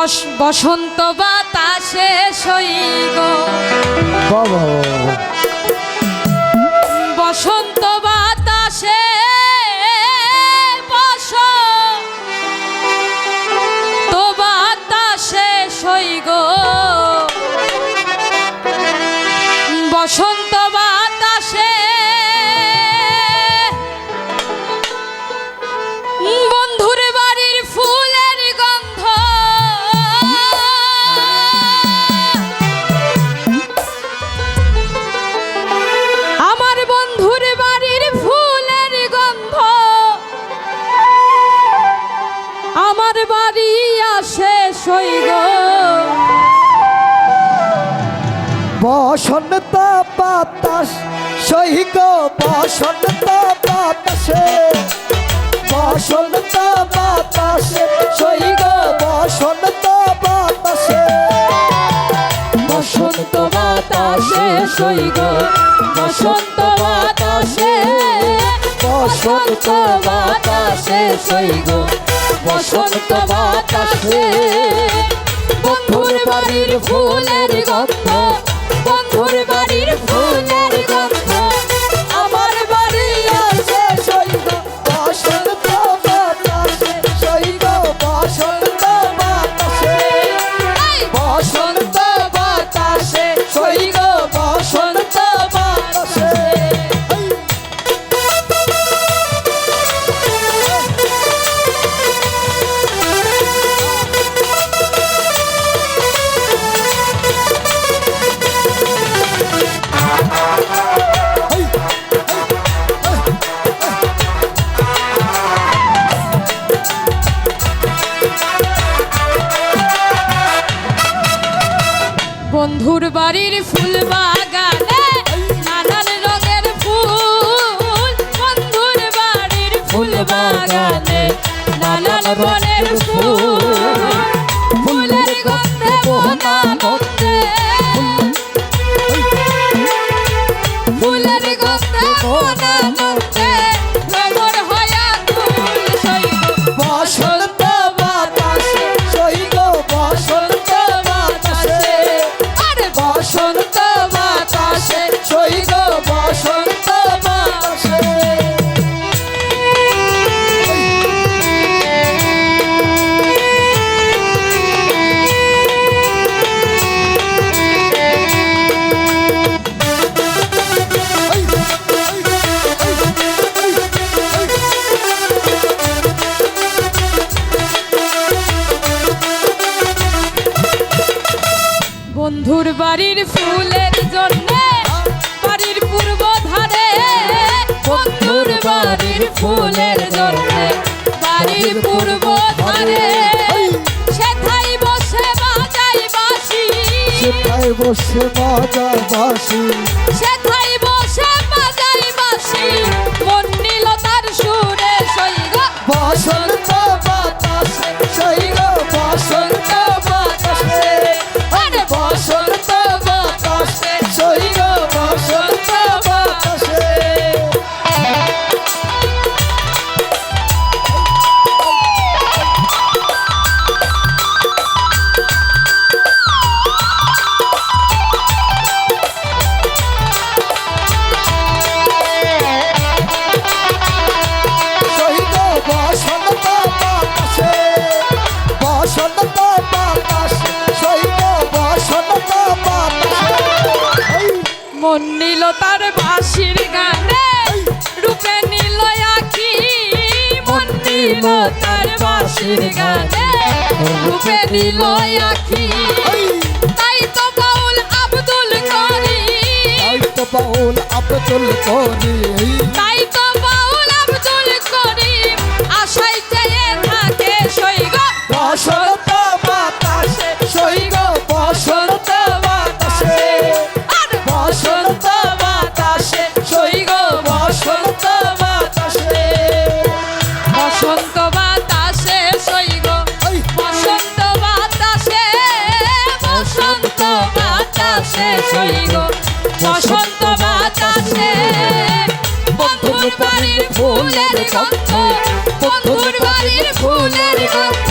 বসন্ত বাতাসে সইগ বসন্ত বাতাসে বসন্ত বাতাসে সইগ বসন্ত বাতাসে বন্ধুর বাড়ির ফুলের গন্ধ আমার বন্ধুর বাড়ির ফুলের গন্ধ আমার বাড়ি আসে সইগ বসন্ত বাতাস সইগ বসন্ত বাতাসে বসন্ত বাতাসে সইগ বসন্ত বাতাসে বসন্ত বাতাসে সইগ বসন্ত বাতাসে বসন্ত বাতাসে সইগ বসন্ত বাতাসে বন্ধুর বাড়ির ফুলের গন্ধ বন্ধুর বাড়ির ফুলের গন্ধ আমার বাড়ি আসে সইগ বসন্ত বাতাসে সইগ বসন্ত বাতাসে বসন্ত বাতাসে সইগ বসন্ত বাতাসে বন্ধুর বাড়ির ফুল বাগানে নানান রঙের ফুল বন্ধুর বাড়ির ফুল বাগানে নানান বনের ফুল ফুলের গন্ধে মনানন্দে ফুলের গন্ধে মনানন্দে ভ্রমর হয়া ফুল সইগ বসন্ত বাতাসে সইগ বসন্ত বাতাসে বসন্ত বাতাসে সইগ বসন্ত বাতাসে বন্ধুর বাড়ির ফুলের জন্য বাড়ির পূর্ব ধারে বন্ধুর বাড়ির ফুলের জন্য বাড়ির পূর্ব ধারে সেথায় বসে বাজাই বাঁশি সেথায় বসে বাজার বাঁশি সেথায় বসে বাজাই বাঁশি মন নিল তার সুরে সইগ বসন্ত বাতাসে সইগ বসন্ত বাতাসে বসন্ত বাতাসে সইগ বসন্ত বাতাসে সইগ বসন্ত বাতাসে বসন্ত বাতাসে সইগ বসন্ত বাতাসে মন নিল তার বাঁশির গানে রূপে নিল আখি মন নিল তার বাঁশির গানে রূপে নিল আখি তাই তো বাউল আব্দুল করি বাউল আব্দুল করি তাই তো বাউল আব্দুল করি আশাই চেয়ে থাকে সইগ বসন্ত বাতাসে সইগ বসন্ত বাতাসে বসন্ত বাতাসে সইগ বসন্ত বাতাসে বসন্ত বাতাসে সইগ বসন্ত বাতাসে বসন্ত বাতাসে সইগ বসন্ত বাতাসে বন্ধুর বাড়ির ফুলের গন্ধ বন্ধুর বাড়ির ফুলের গন্ধ